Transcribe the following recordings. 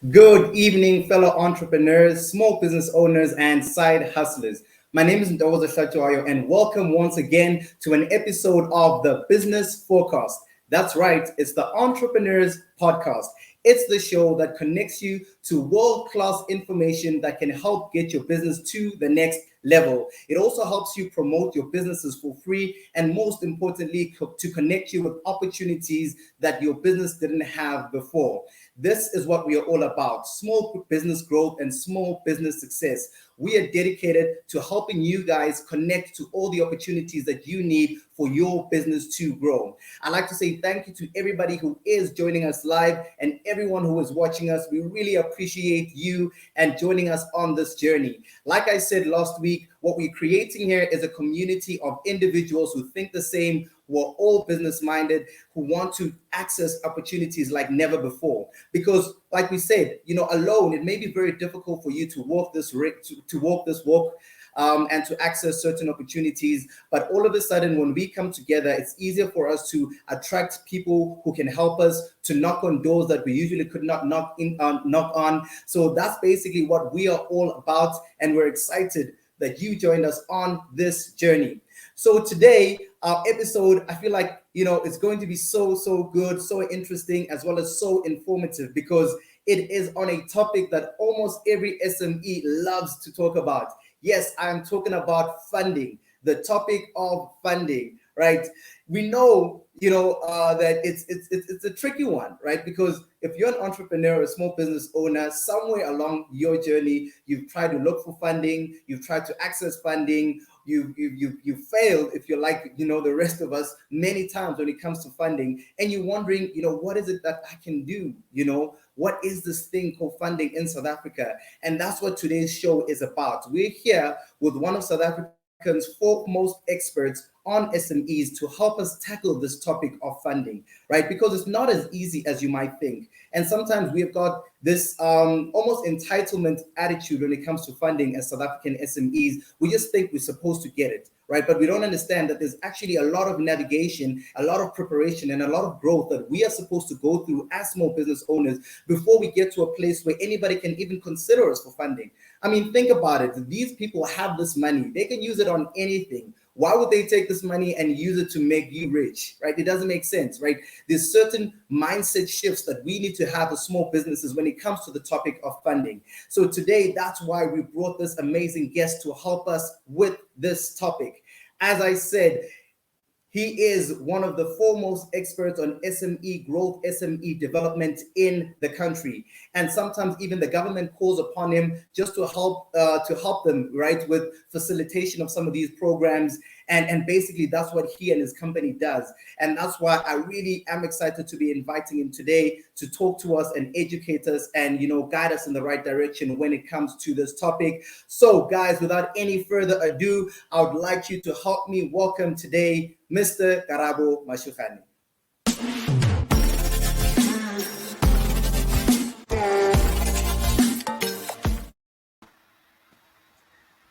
Good evening, fellow entrepreneurs, small business owners, and side hustlers. My name is Ndoza Shatuayo, and welcome once again to an episode of the Business Forecast. That's right, it's the Entrepreneurs Podcast. It's the show that connects you to world class information that can help get your business to the next level. It also helps you promote your businesses for free, and most importantly, to connect you with opportunities that your business didn't have before. This is what we are all about: small business growth and small business success. We are dedicated to helping you guys connect to all the opportunities that you need for your business to grow. I'd like to say thank you to everybody who is joining us live and everyone who is watching us. We really appreciate you and joining us on this journey. Like I said last week, what we're creating here is a community of individuals who think the same, who are all business minded, who want to access opportunities like never before. Because, like we said, alone it may be very difficult for you to walk this walk. And to access certain opportunities. But all of a sudden, when we come together, it's easier for us to attract people who can help us to knock on doors that we usually could not knock on. So that's basically what we are all about, and we're excited that you joined us on this journey. So today, our episode, I feel like, it's going to be so good, so interesting, as well as so informative, because it is on a topic that almost every SME loves to talk about. Yes, I'm talking about funding, the topic of funding, right? We know, that it's a tricky one, right? Because if you're an entrepreneur, a small business owner, somewhere along your journey, you've tried to look for funding, you've tried to access funding, you failed, if you're like, the rest of us, many times when it comes to funding, and you're wondering, what is it that I can do? What is this thing called funding in South Africa? And that's what today's show is about. We're here with one of South Africa's foremost experts on SMEs to help us tackle this topic of funding, right? Because it's not as easy as you might think. And sometimes we've got this almost entitlement attitude when it comes to funding as South African SMEs. We just think we're supposed to get it, right? But we don't understand that there's actually a lot of navigation, a lot of preparation, and a lot of growth that we are supposed to go through as small business owners before we get to a place where anybody can even consider us for funding. I mean, think about it. These people have this money. They can use it on anything. Why would they take this money and use it to make you rich, right? It doesn't make sense, right? There's certain mindset shifts that we need to have as small businesses when it comes to the topic of funding. So today, that's why we brought this amazing guest to help us with this topic. As I said, he is one of the foremost experts on SME growth, SME development in the country. And sometimes even the government calls upon him just to help them, right, with facilitation of some of these programs. And basically that's what he and his company does. And that's why I really am excited to be inviting him today to talk to us and educate us and, guide us in the right direction when it comes to this topic. So guys, without any further ado, I would like you to help me welcome today Mr. Karabo Mashugane.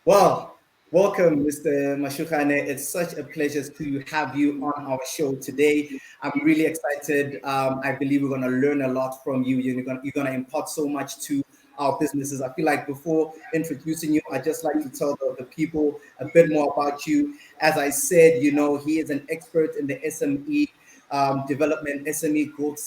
Well, welcome, Mr. Mashugane. It's such a pleasure to have you on our show today. I'm really excited. I believe we're going to learn a lot from you. You're going to impart so much to our businesses. I feel like before introducing you, I'd just like to tell the people a bit more about you. As I said, he is an expert in the SME development, SME growth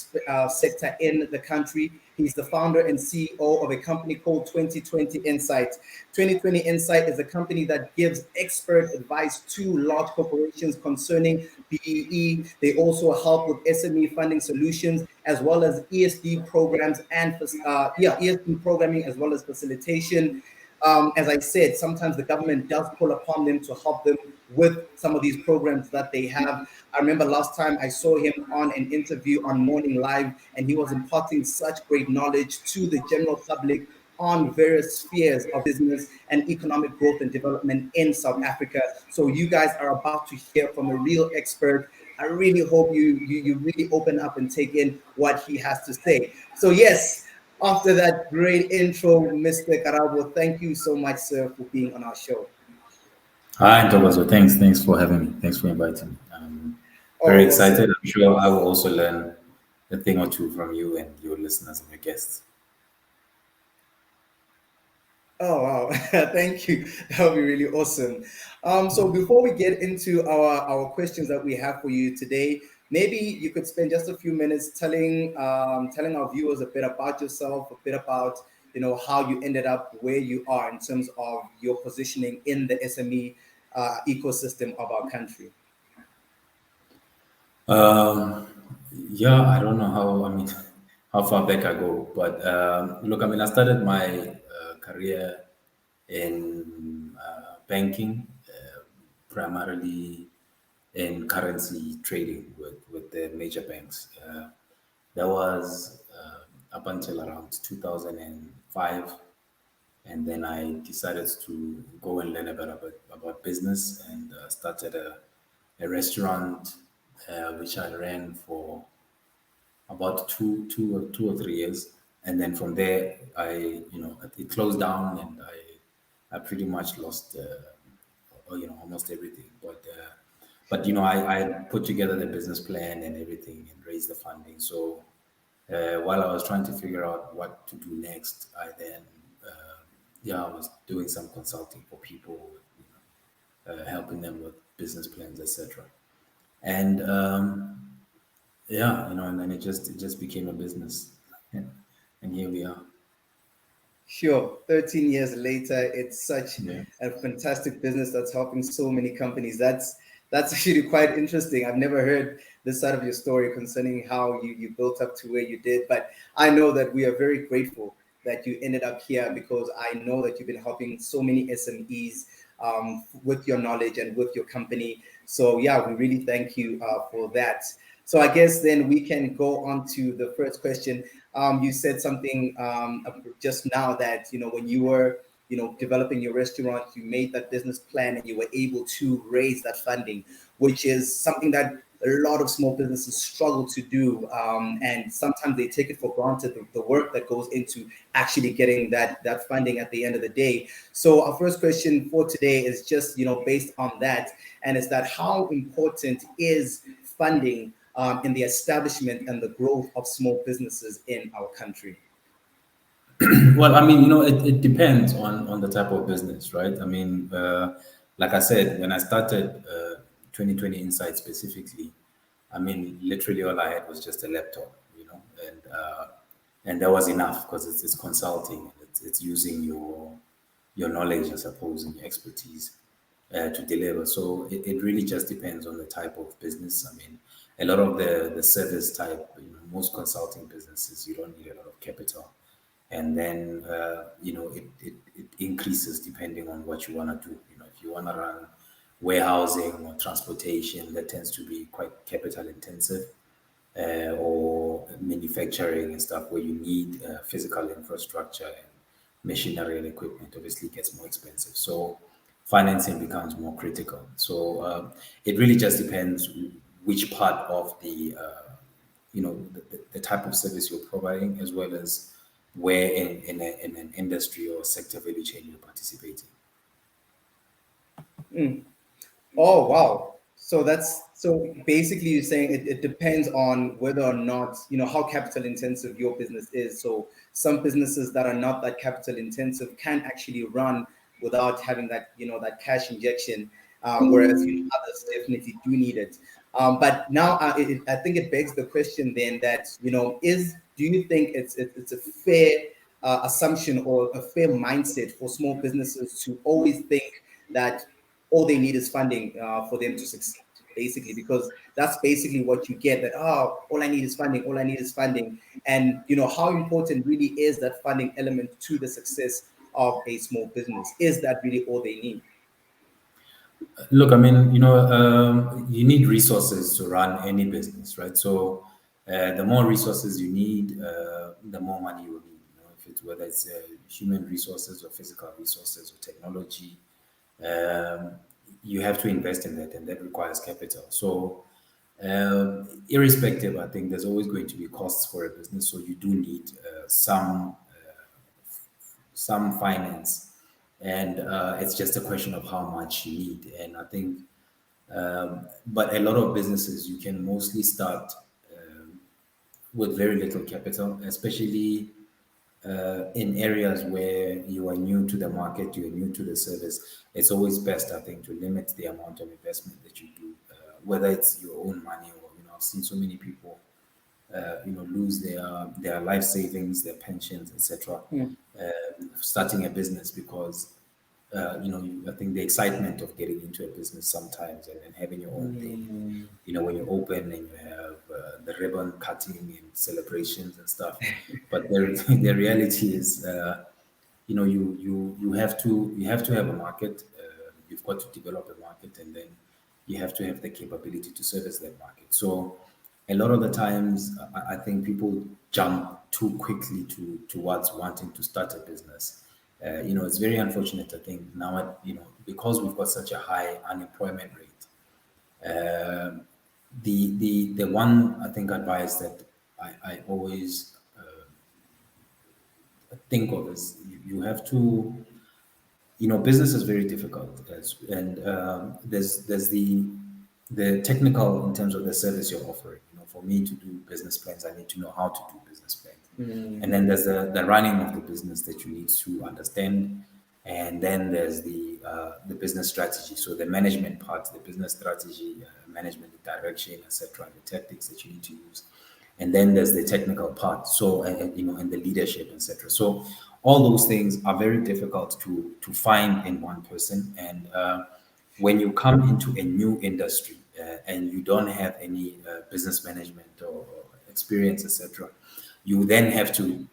sector in the country. He's the founder and CEO of a company called 2020 Insight. 2020 Insight is a company that gives expert advice to large corporations concerning BEE. They also help with SME funding solutions, as well as ESD programs and ESD programming, as well as facilitation. As I said, sometimes the government does call upon them to help them with some of these programs that they have. I remember last time I saw him on an interview on Morning Live, and he was imparting such great knowledge to the general public on various spheres of business and economic growth and development in South Africa. So you guys are about to hear from a real expert. I really hope you really open up and take in what he has to say. So yes, after that great intro, Mr. Karabo, thank you so much, sir, for being on our show. Hi, Tobazo. Thanks for having me. Thanks for inviting me. I'm very excited. I'm sure I will also learn a thing or two from you and your listeners and your guests. Oh wow, thank you. That would be really awesome. So before we get into our questions that we have for you today, maybe you could spend just a few minutes telling our viewers a bit about yourself, a bit about how you ended up where you are in terms of your positioning in the SME ecosystem of our country. Um, yeah, I don't know how, I mean, how far back I go, but look, I mean, I started my career in banking, primarily in currency trading with the major banks. That was up until around 2005. And then I decided to go and learn about business and started a restaurant which I ran for about two or 3 years, and then from there it closed down, and I pretty much lost almost everything. But I put together the business plan and everything and raised the funding. So while I was trying to figure out what to do next, I then I was doing some consulting for people, helping them with business plans, etc. And and then it just became a business, and here we are. Sure. 13 years later, it's such Yeah. a fantastic business that's helping so many companies. That's actually quite interesting. I've never heard this side of your story concerning how you built up to where you did. But I know that we are very grateful that you ended up here because I know that you've been helping so many SMEs with your knowledge and with your company. So yeah, we really thank you for that. So I guess then we can go on to the first question. You said something just now that when you were developing your restaurant, you made that business plan and you were able to raise that funding, which is something that a lot of small businesses struggle to do, and sometimes they take it for granted the work that goes into actually getting that funding at the end of the day. So our first question for today is just based on that, and is that how important is funding in the establishment and the growth of small businesses in our country? Well, I mean, it depends on the type of business, right? I mean, like I said, when I started 2020 Insight specifically, I mean, literally all I had was just a laptop, and that was enough because it's consulting. It's using your knowledge, I suppose, and your expertise to deliver. So it really just depends on the type of business. I mean, a lot of the service type, most consulting businesses, you don't need a lot of capital, and then it increases depending on what you want to do. If you want to run warehousing or transportation, that tends to be quite capital intensive, or manufacturing and stuff where you need physical infrastructure and machinery and equipment, obviously gets more expensive. So financing becomes more critical. So it really just depends which part of the type of service you're providing, as well as where in an industry or sector value chain you're participating. Oh wow. So basically you're saying it depends on whether or not, how capital intensive your business is. So some businesses that are not that capital intensive can actually run without having that cash injection, whereas others definitely do need it. But now I think it begs the question then that, do you think it's a fair assumption or a fair mindset for small businesses to always think that all they need is funding for them to succeed, basically, because that's basically what you get, that all I need is funding, all I need is funding. And how important really is that funding element to the success of a small business? Is that really all they need? Look, I mean, you need resources to run any business, right? So the more resources you need, the more money you will need. If it's whether it's human resources or physical resources or technology, um, you have to invest in that, and that requires capital. So irrespective, I think there's always going to be costs for a business. So you do need some finance, and it's just a question of how much you need. And I think, but a lot of businesses you can mostly start with very little capital, especially in areas where you are new to the market, you are new to the service, it's always best, I think, to limit the amount of investment that you do, whether it's your own money or, I've seen so many people, lose their life savings, their pensions, etc., Mm. starting a business because I think the excitement of getting into a business sometimes and having your own thing, Mm. when you open and you have the ribbon cutting and celebrations and stuff. But the, the reality is, you have to have a market. You've got to develop a market, and then you have to have the capability to service that market. So, a lot of the times, I think people jump too quickly towards wanting to start a business. It's very unfortunate. I think now, because we've got such a high unemployment rate. The one I think advice that I always think of is you have to, business is very difficult, guys, and there's the technical in terms of the service you're offering. For me to do business plans, I need to know how to do business plans, and then there's the running of the business that you need to understand, and then there's the business strategy. So the management part, the business strategy, management, the direction, etc., the tactics that you need to use, and then there's the technical part. So and the leadership, etc. So all those things are very difficult to find in one person, and when you come into a new industry and you don't have any business management or experience, etc., you then have to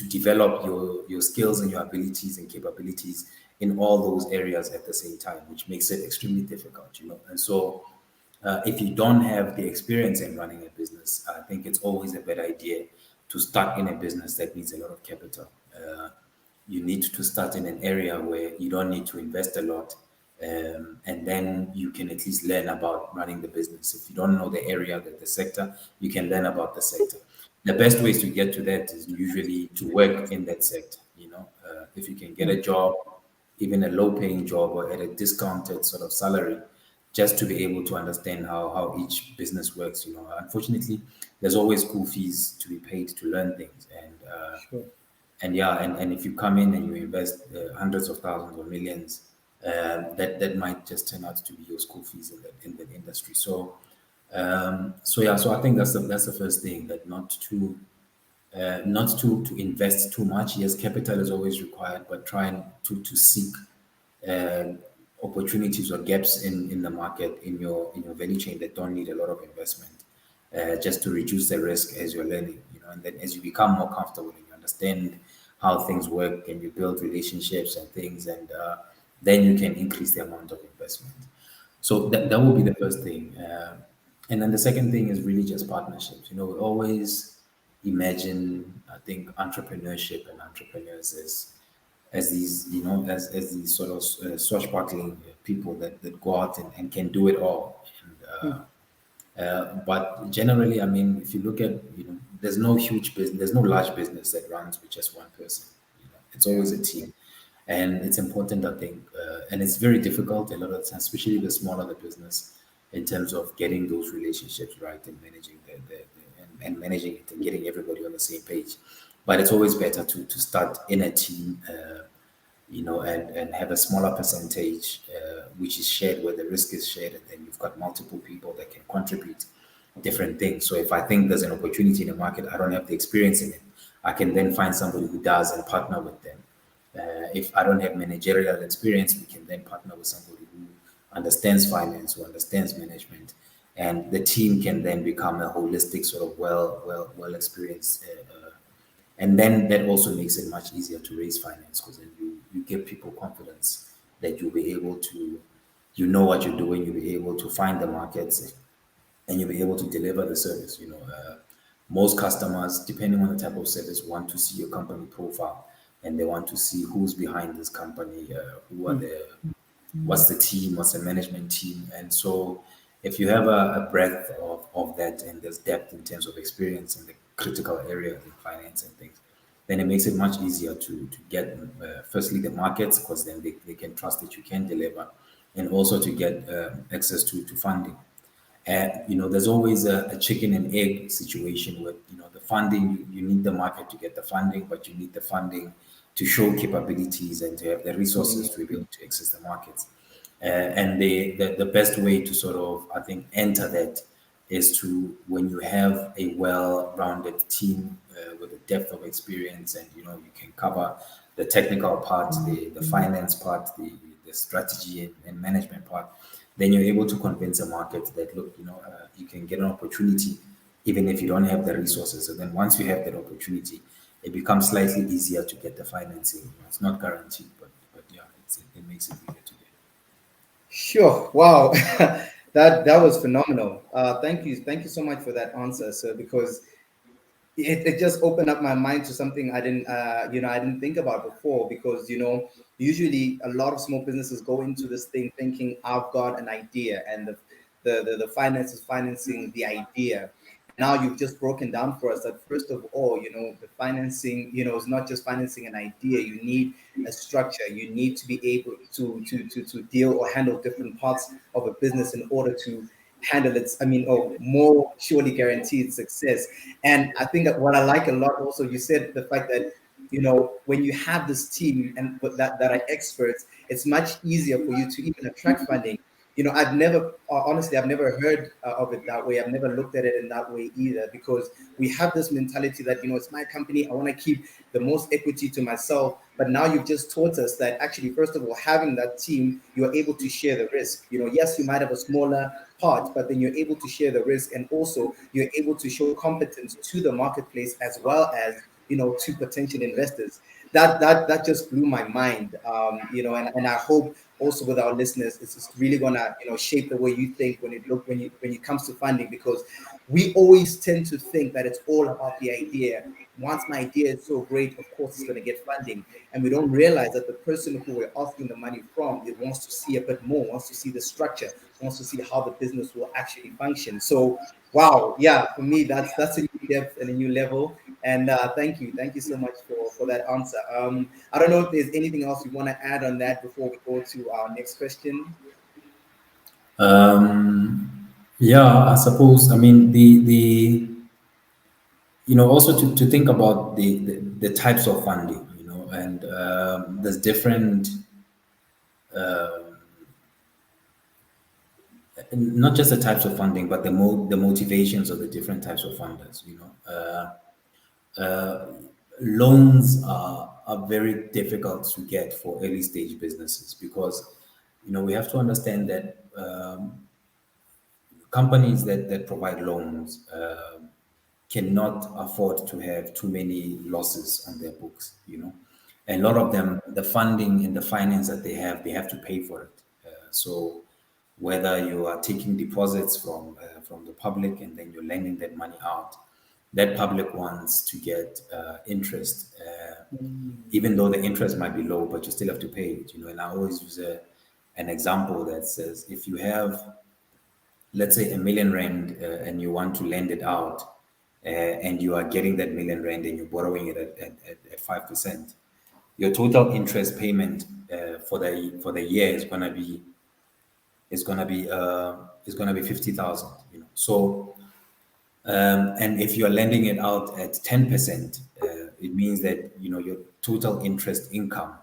develop your skills and your abilities and capabilities in all those areas at the same time, which makes it extremely difficult. And so if you don't have the experience in running a business, I think it's always a bad idea to start in a business that needs a lot of capital. You need to start in an area where you don't need to invest a lot, and then you can at least learn about running the business. If you don't know the area, the sector, you can learn about the sector. The best ways to get to that is usually to work in that sector. If you can get a job, even a low-paying job or at a discounted sort of salary, just to be able to understand how each business works. Unfortunately, there's always school fees to be paid to learn things, Sure. and yeah, and if you come in and you invest hundreds of thousands or millions, that might just turn out to be your school fees in the industry. So yeah, so I think that's the first thing, that not to invest too much. Yes, capital is always required, but trying to seek uh, opportunities or gaps in the market in your value chain that don't need a lot of investment, just to reduce the risk as you're learning. And then as you become more comfortable and you understand how things work and you build relationships and things, and then you can increase the amount of investment. So that will be the first thing. And then the second thing is really just partnerships. We always imagine, I think, entrepreneurship and entrepreneurs as these, as these sort of swashbuckling people that go out and can do it all. But generally, I mean, if you look at, there's no huge business, there's no large business that runs with just one person. It's Yeah. always a team, and it's important, I think, and it's very difficult a lot of times, especially the smaller the business, in terms of getting those relationships right and managing and managing it and getting everybody on the same page. But it's always better to start in a team. And have a smaller percentage, which is shared, where the risk is shared, and then you've got multiple people that can contribute different things. So if I think there's an opportunity in the market, I don't have the experience in it, I can then find somebody who does and partner with them. If I don't have managerial experience, we can then partner with somebody who understands finance, who understands management, and the team can then become a holistic sort of well experienced, and then that also makes it much easier to raise finance, because then you give people confidence that you'll be able to, what you're doing, you'll be able to find the markets, and you'll be able to deliver the service. Most customers, depending on the type of service, want to see your company profile, and they want to see who's behind this company, who are the what's the team, what's the management team. And so if you have a breadth of that, and there's depth in terms of experience in the critical areas in finance and things, then it makes it much easier to get, firstly, the markets, because then they can trust that you can deliver, and also to get access to funding. There's always a chicken and egg situation with, the funding. You need the market to get the funding, but you need the funding to show capabilities and to have the resources to be able to access the markets. And the best way to sort of, I think, enter that is to when you have a well-rounded team with a depth of experience, and you can cover the technical part, the finance part, the strategy and management part. Then you're able to convince a market that, look, you can get an opportunity even if you don't have the resources. And then once you have that opportunity, it becomes slightly easier to get the financing. It's not guaranteed, but yeah, it makes it easier to get. Sure. Wow. That was phenomenal. Thank you so much for that answer, sir. Because it just opened up my mind to something I didn't think about before. Because usually a lot of small businesses go into this thing thinking I've got an idea, and the finance is financing the idea. And now you've just broken down for us that first of all, the financing, is not just financing an idea. You need a structure. You need to be able to deal or handle different parts of a business in order to handle its, or more surely guaranteed success. And I think that what I like a lot also, you said the fact that when you have this team and that are experts, it's much easier for you to even attract funding. I've never, honestly, I've never heard of it that way. I've never looked at it in that way either, because we have this mentality that, it's my company. I want to keep the most equity to myself. But now you've just taught us that actually, first of all, having that team, you're able to share the risk. Yes, you might have a smaller part, but then you're able to share the risk. And also you're able to show competence to the marketplace as well as, to potential investors. That just blew my mind. And I hope also with our listeners, it's just really gonna shape the way you think when it comes to funding, because we always tend to think that it's all about the idea. Once my idea is so great, of course it's going to get funding, and we don't realize that the person who we're asking the money from, it wants to see a bit more, wants to see the structure, wants to see how the business will actually function. So wow, yeah, for me that's a new depth and a new level. And thank you so much for that answer. I don't know if there's anything else you want to add on that before we go to our next question. Yeah, I suppose. I mean, also to think about the types of funding, and there's different, not just the types of funding, but the motivations of the different types of funders. Loans are very difficult to get for early stage businesses because, we have to understand that companies that provide loans cannot afford to have too many losses on their books. A lot of them, the funding and the finance that they have to pay for it. So whether you are taking deposits from the public and then you're lending that money out, that public wants to get interest, even though the interest might be low, but you still have to pay it. And I always use an example that says, if you have, let's say, R1 million, and you want to lend it out, and you are getting that R1 million and you're borrowing it at 5%, your total interest payment for the year is gonna be 50,000. So and if you're lending it out at 10%, it means that your total interest income,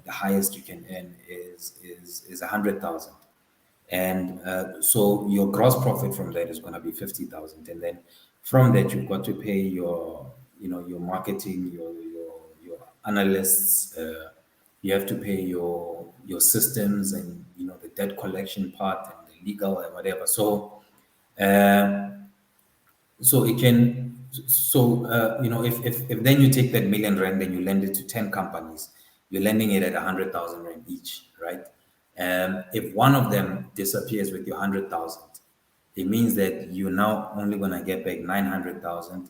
the highest you can earn is 100,000. And so your gross profit from that is going to be 50,000, and then from that you've got to pay your marketing, your analysts. You have to pay your systems, and the debt collection part and the legal and whatever. Uh, so it can, if then you take that R1 million and you lend it to 10 companies, you're lending it at 100,000 rand each, right? If one of them disappears with your 100,000, it means that you're now only going to get back 900,000,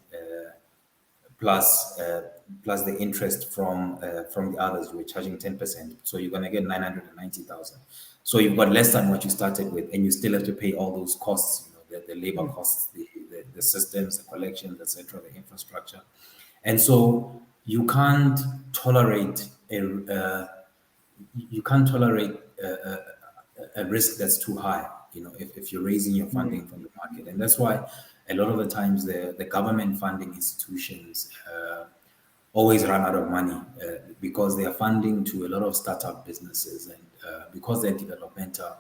plus the interest from the others who were charging 10%. So you're going to get 990,000. So you've got less than what you started with, and you still have to pay all those costs, the labor costs, the systems, the collections, etc., the infrastructure. And so you can't tolerate a risk that's too high. If you're raising your funding from the market. And that's why a lot of the times the government funding institutions always run out of money because they are funding to a lot of startup businesses, and because they're developmental,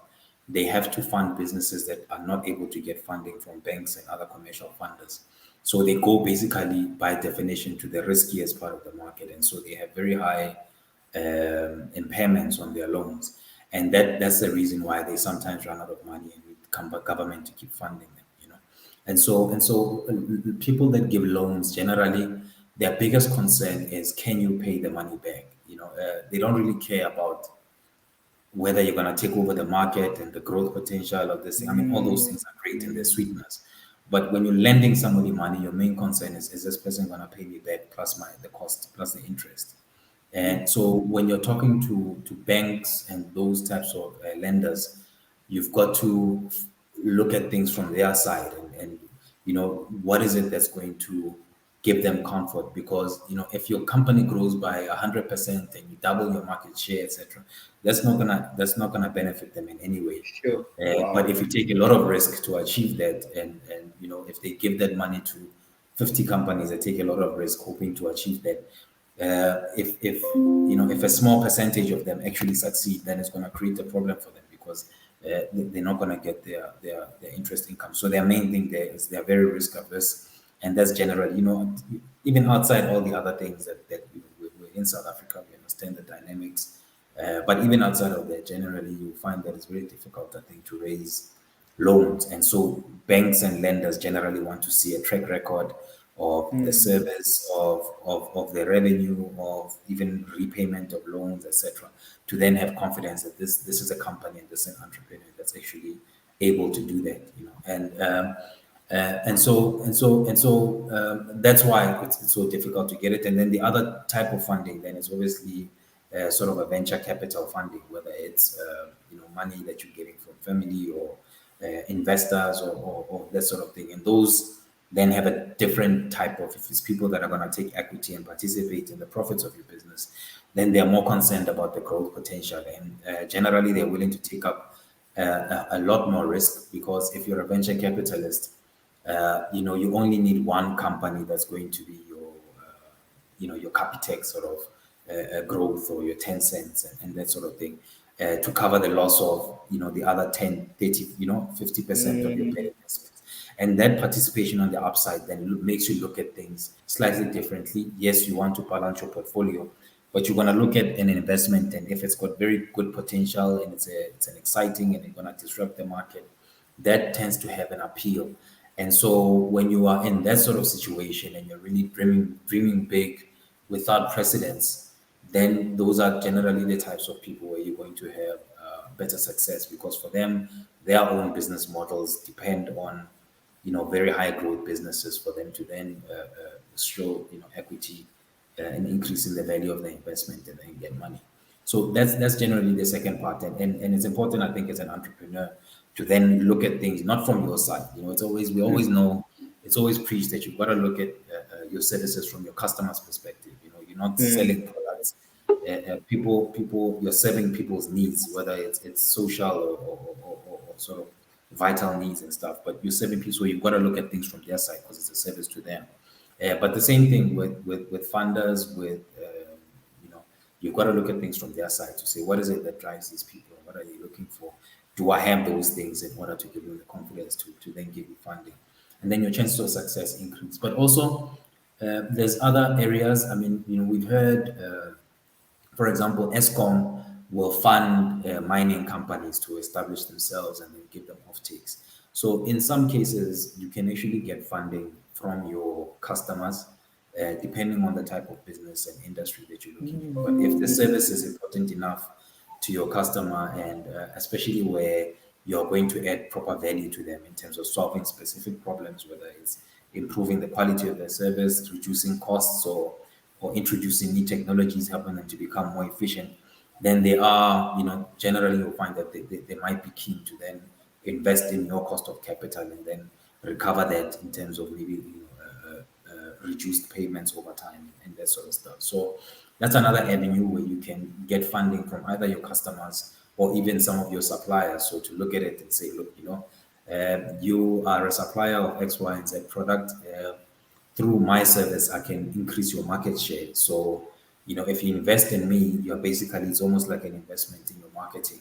they have to fund businesses that are not able to get funding from banks and other commercial funders. So they go basically by definition to the riskiest part of the market, and so they have very high impairments on their loans, and that's the reason why they sometimes run out of money and need government to keep funding them. People that give loans generally, their biggest concern is, can you pay the money back? They don't really care about whether you're going to take over the market and the growth potential of this thing. I mean, all those things are great and they're sweetness. But when you're lending somebody money, your main concern is this person going to pay me back plus the cost plus the interest? And so when you're talking to banks and those types of lenders, you've got to look at things from their side, and what is it that's going to give them comfort, because if your company grows by 100% and you double your market share, etc., that's not gonna benefit them in any way. Sure. But Wow. if you take a lot of risk to achieve that, and if they give that money to 50 companies that take a lot of risk hoping to achieve that, if a small percentage of them actually succeed, then it's going to create a problem for them, because they're not going to get their interest income. So their main thing there is they're very risk averse, and that's generally, even outside all the other things that we're in South Africa, we understand the dynamics. But even outside of that, generally, you find that it's very difficult, I think, to raise loans. And so banks and lenders generally want to see a track record of the service, of the revenue, of even repayment of loans, etc., to then have confidence that this is a company and this is an entrepreneur that's actually able to do that. That's why it's so difficult to get it. And then the other type of funding then is obviously sort of a venture capital funding, whether it's money that you're getting from family or investors, or that sort of thing. And those then have a different type of, if it's people that are going to take equity and participate in the profits of your business, then they're more concerned about the growth potential. And generally, they're willing to take up a lot more risk, because if you're a venture capitalist, you only need one company that's going to be your Capitec sort of growth, or your 10 cents, and that sort of thing, to cover the loss of, the other 10, 30, 50% of your paid investments. And that participation on the upside then makes you look at things slightly differently. Yes, you want to balance your portfolio, but you're going to look at an investment, and if it's got very good potential and it's an exciting and it's going to disrupt the market, that tends to have an appeal. And so when you are in that sort of situation and you're really dreaming big without precedence, then those are generally the types of people where you're going to have better success, because for them, their own business models depend on very high growth businesses for them to then show equity and increase in the value of the investment, and then get money. So that's generally the second part, and it's important, I think, as an entrepreneur, to then look at things not from your side. It's always we always know, it's always preached that you've got to look at your services from your customer's perspective. You're not selling products. You're serving people's needs, whether it's social or sort of vital needs and stuff. But you're serving people, so you've got to look at things from their side, because it's a service to them. But the same thing with funders, with you've got to look at things from their side to say, what is it that drives these people? What are they looking for? Do I have those things in order to give you the confidence to then give you funding? And then your chances of success increase. But also, there's other areas. I mean, we've heard, for example, ESCOM will fund mining companies to establish themselves and then give them off takes. So in some cases, you can actually get funding from your customers, depending on the type of business and industry that you're looking for. But if the service is important enough to your customer, and especially where you're going to add proper value to them in terms of solving specific problems, whether it's improving the quality of their service, reducing costs, or introducing new technologies, helping them to become more efficient, then they are, generally you'll find that they might be keen to then invest in your cost of capital, and then recover that in terms of maybe reduced payments over time and that sort of stuff. So that's another avenue where you can get funding from either your customers or even some of your suppliers. So to look at it and say, look, You are a supplier of X, Y, and Z product. Through my service, I can increase your market share. So, if you invest in me, you're basically it's almost like an investment in your marketing,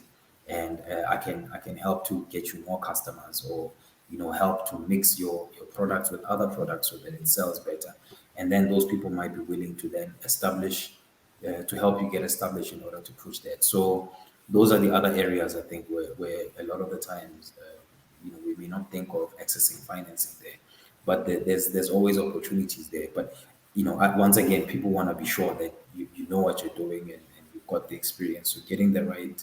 and I can help to get you more customers, or help to mix your products with other products so that it sells better, and then those people might be willing to then establish to help you get established in order to push that. So those are the other areas I think where a lot of the times we may not think of accessing financing there, but there's always opportunities there. But once again, people want to be sure that you know what you're doing, and you've got the experience. So getting the right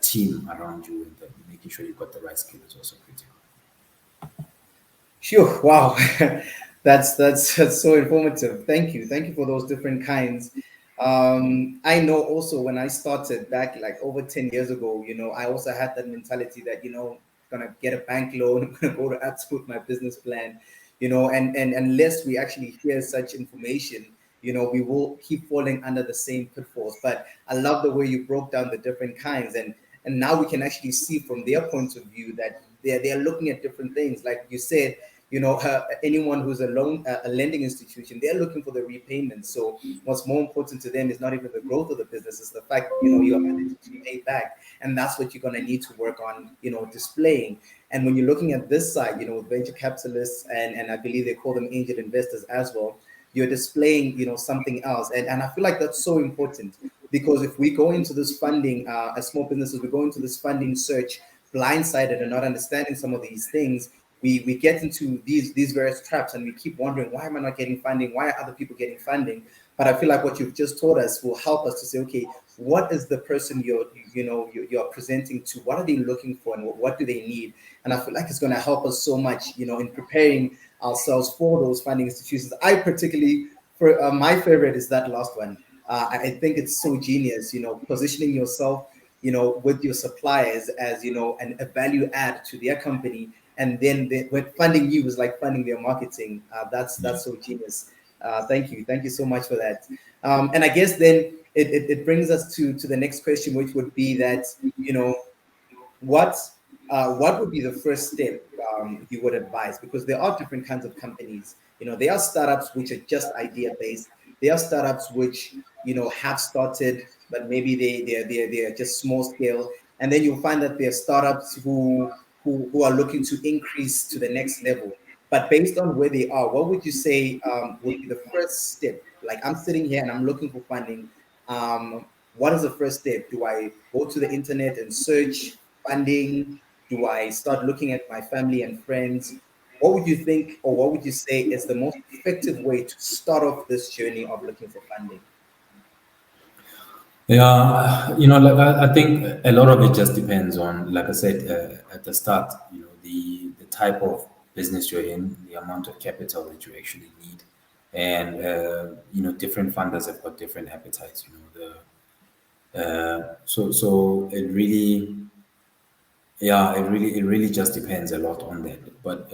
team around you, and making sure you've got the right skill is also critical. Phew, wow. That's so informative. Thank you for those different kinds. I know also when I started back like over 10 years ago, I also had that mentality that, gonna get a bank loan, I'm gonna go to apps with my business plan, and unless we actually hear such information, we will keep falling under the same pitfalls. But I love the way you broke down the different kinds, and now we can actually see from their point of view that they're looking at different things. Like you said, anyone who's a lending institution, they're looking for the repayment. So what's more important to them is not even the growth of the business, it's the fact your ability to pay back, and that's what you're going to need to work on, displaying. And when you're looking at this side, with venture capitalists, and I believe they call them angel investors as well, you're displaying something else. And I feel like that's so important, because if we go into this funding, as small businesses, we go into this funding search blindsided and not understanding some of these things, we get into these various traps, and we keep wondering, why am I not getting funding? Why are other people getting funding? But I feel like what you've just taught us will help us to say, okay, what is the person you're presenting to? What are they looking for, and what do they need? And I feel like it's going to help us so much, in preparing ourselves for those funding institutions. I particularly, for my favorite is that last one. I think it's so genius, positioning yourself, with your suppliers as, a value add to their company. And then when funding you is like funding their marketing. Yeah. That's so genius. Thank you so much for that. And I guess then it brings us to the next question, which would be that, you know, what what would be the first step you would advise? Because there are different kinds of companies. There are startups which are just idea based. There are startups which have started, but maybe they're just small scale. And then you'll find that there are startups who are looking to increase to the next level. But based on where they are, what would you say would be the first step? Like, I'm sitting here and I'm looking for funding. What is the first step? Do I go to the internet and search funding? Do I start looking at my family and friends? What would you think, or what would you say is the most effective way to start off this journey of looking for funding? Yeah, like I think a lot of it just depends on, like I said at the start, the type of business you're in, the amount of capital that you actually need, and different funders have got different appetites. So it really just depends a lot on that. But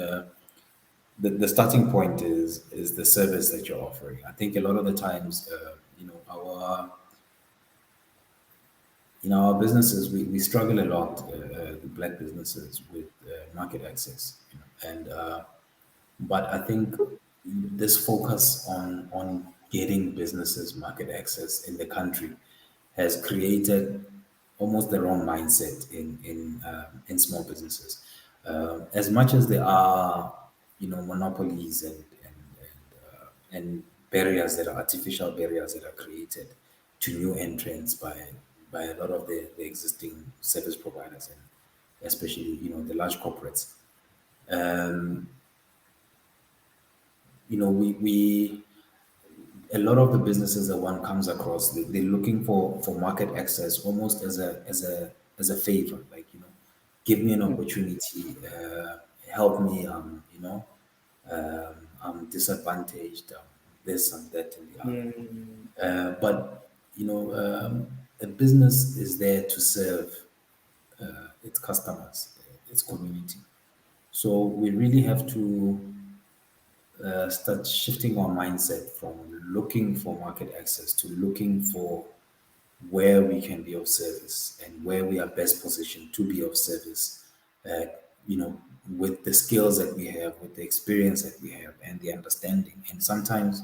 the starting point is the service that you're offering. I think a lot of the times, our businesses, we struggle a lot, the black businesses, with market access, and but I think this focus on getting businesses market access in the country has created almost the wrong mindset in small businesses. As much as there are, monopolies and barriers that are artificial barriers that are created to new entrants by a lot of the existing service providers, and especially the large corporates. Um, we a lot of the businesses that one comes across, they're looking for market access almost as a favor, like, give me an opportunity, help me, I'm disadvantaged, this and that and the other. Mm, But a business is there to serve its customers, its community. So we really have to start shifting our mindset from looking for market access to looking for where we can be of service and where we are best positioned to be of service, uh, you know, with the skills that we have, with the experience that we have, and the understanding. And sometimes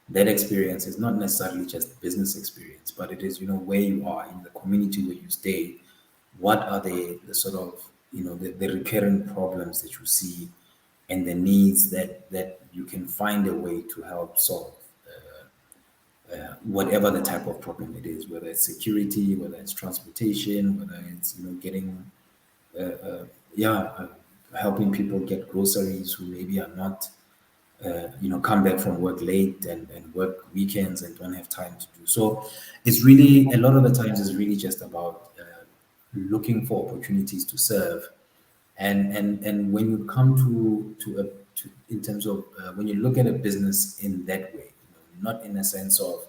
that experience is not necessarily just business experience, but it is, where you are in the community where you stay. What are the sort of, the recurrent problems that you see, and the needs that you can find a way to help solve, whatever the type of problem it is, whether it's security, whether it's transportation, whether it's, getting, yeah, helping people get groceries who maybe are not, come back from work late and work weekends and don't have time to do. So it's really, a lot of the times, it's really just about looking for opportunities to serve. And when you come to in terms of, when you look at a business in that way, not in a sense of,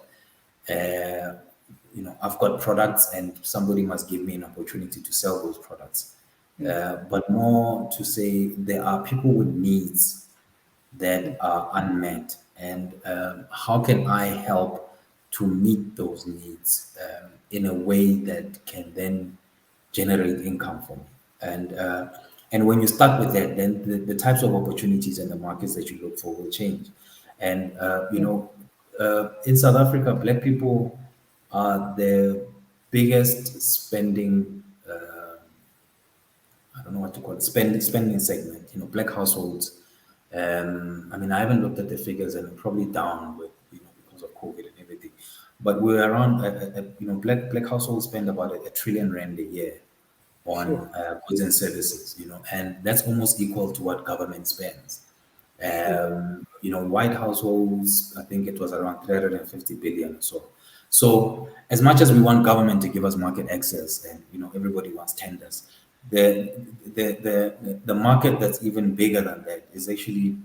uh, I've got products and somebody must give me an opportunity to sell those products, but more to say there are people with needs that are unmet, and how can I help to meet those needs in a way that can then generate income for me. And when you start with that, then the types of opportunities and the markets that you look for will change. And in South Africa, Black people are the biggest spending, I don't know what to call it, spending segment. Black households. I mean, I haven't looked at the figures, and probably down with, because of COVID and everything. But we're around, black households spend about a trillion rand a year Sure. on goods and services, and that's almost equal to what government spends. Sure. White households, I think it was around 350 billion or so. So as much as we want government to give us market access, and everybody wants tenders, the the market that's even bigger than that is actually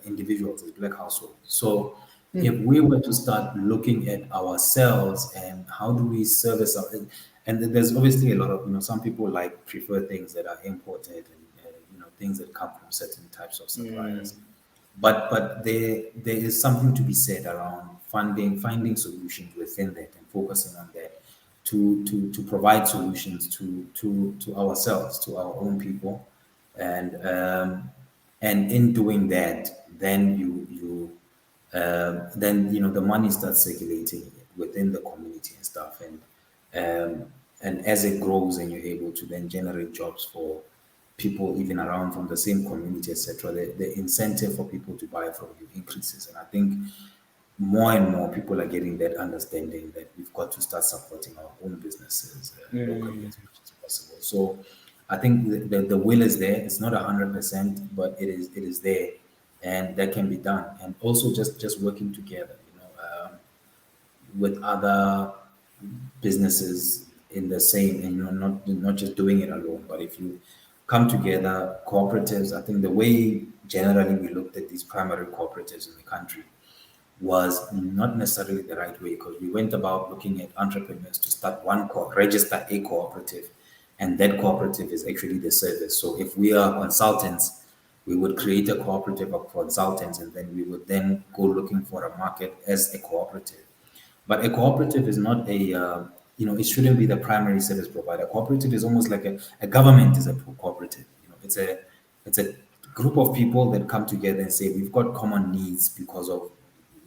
individuals, is black households. So if we were to start looking at ourselves and how do we service our, and there's obviously a lot of, some people like prefer things that are imported, and things that come from certain types of suppliers. But there is something to be said around finding solutions within that, and focusing on that to provide solutions to ourselves, to our own people. And in doing that, then the money starts circulating within the community and stuff. And as it grows, and you're able to then generate jobs for people even around from the same community, etc., the incentive for people to buy from you increases. And I think more and more people are getting that understanding that we've got to start supporting our own businesses locally as much as possible. So I think the will is there. It's not 100%, but it is there, and that can be done. And also just working together, with other businesses in the same, and not just doing it alone, but if you come together, cooperatives. I think the way generally we looked at these primary cooperatives in the country was not necessarily the right way, because we went about looking at entrepreneurs to start register a cooperative, and that cooperative is actually the service. So if we are consultants, we would create a cooperative of consultants, and then we would then go looking for a market as a cooperative. But a cooperative is not it shouldn't be the primary service provider. Cooperative is almost like a government is a cooperative. It's a group of people that come together and say, we've got common needs because of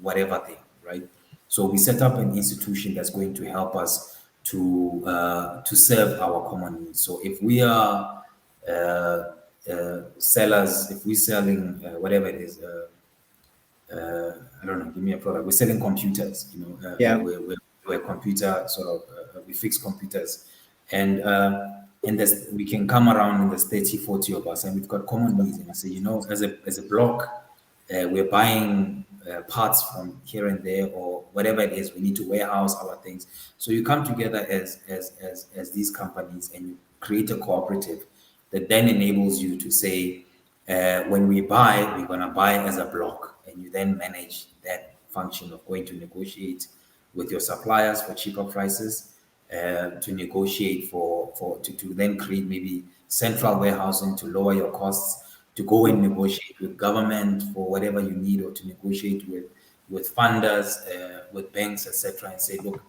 whatever thing, right? So we set up an institution that's going to help us to serve our common needs. So if we are sellers, if we're selling whatever it is, I don't know, give me a product. We're selling computers, Yeah. we're computer sort of, we fix computers. And we can come around, and there's 30, 40 of us, and we've got common needs. And we say, as a block, we're buying parts from here and there, or whatever it is, we need to warehouse our things. So you come together as these companies, and you create a cooperative that then enables you to say, when we buy, we're going to buy as a block, and you then manage that function of going to negotiate with your suppliers for cheaper prices, to negotiate to then create maybe central warehousing to lower your costs, to go and negotiate with government for whatever you need, or to negotiate with funders, with banks, etc., and say, look,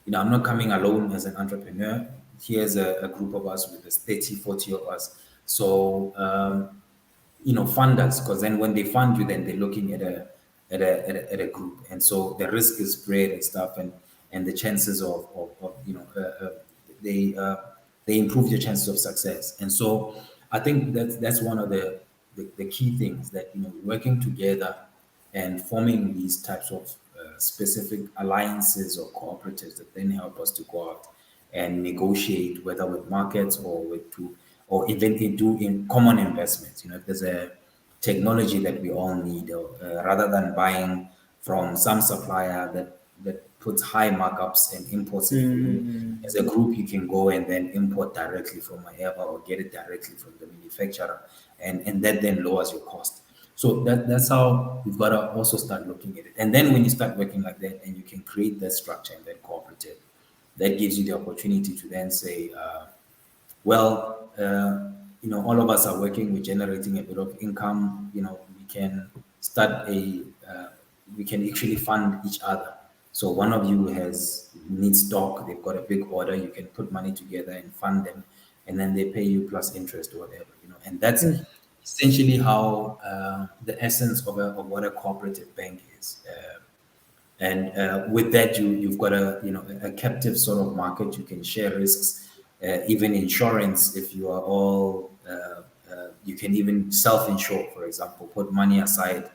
I'm not coming alone as an entrepreneur. Here's a group of us, with this 30, 40 of us. So funders, because then when they fund you, then they're looking at a group, and so the risk is spread and stuff, and the chances of they uh, they improve your chances of success. And so I think that's one of the key things, that working together and forming these types of specific alliances or cooperatives that then help us to go out and negotiate, whether with markets or or even do in common investments. If there's a technology that we all need, or rather than buying from some supplier that puts high markups and imports it for you, Mm. as a group you can go and then import directly from wherever, or get it directly from the manufacturer, and that then lowers your cost. So that's how we've got to also start looking at it. And then when you start working like that, and you can create that structure and that cooperative, that gives you the opportunity to then say, well, all of us are working, we're generating a bit of income. We can start we can actually fund each other. So one of you needs stock, they've got a big order, you can put money together and fund them, and then they pay you plus interest or whatever. And that's Mm. essentially how the essence of what a cooperative bank is. And with that, you've got a captive sort of market. You can share risks, even insurance. If you are all you can even self-insure, for example, put money aside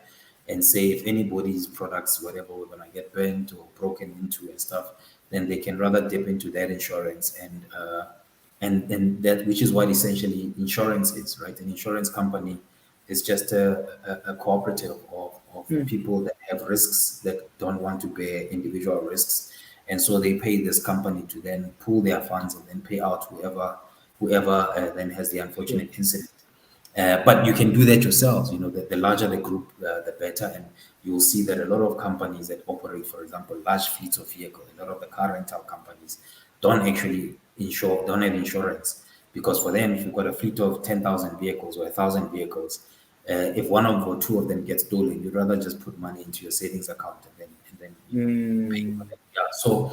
and say, if anybody's products, whatever, we're gonna get burnt or broken into and stuff, then they can rather dip into that insurance. And that, which is what essentially insurance is, right? An insurance company is just a cooperative of Mm. people that have risks, that don't want to bear individual risks, and so they pay this company to then pool their funds and then pay out whoever then has the Sure. unfortunate incident. But you can do that yourselves. The larger the group, the better. And you'll see that a lot of companies that operate, for example, large fleets of vehicles, a lot of the car rental companies don't have insurance, because for them, if you've got a fleet of 10,000 vehicles or 1,000 vehicles, if one of or two of them gets stolen, you'd rather just put money into your savings account and then pay for Mm. them. Yeah. So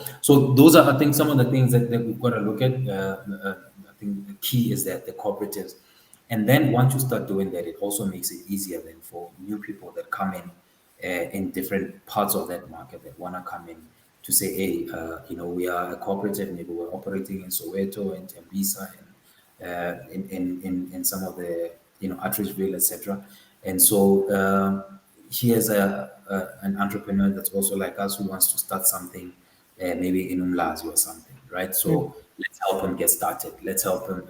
those are, I think, some of the things that we've got to look at. I think the key is that the cooperatives, and then once you start doing that, it also makes it easier then for new people that come in different parts of that market, that want to come in, to say, hey, we are a cooperative, maybe we're operating in Soweto and Tembisa and in some of the, Atteridgeville, etc. And so here's an entrepreneur that's also like us, who wants to start something, maybe in Umlazi or something, right? Mm. So let's help him get started. Let's help him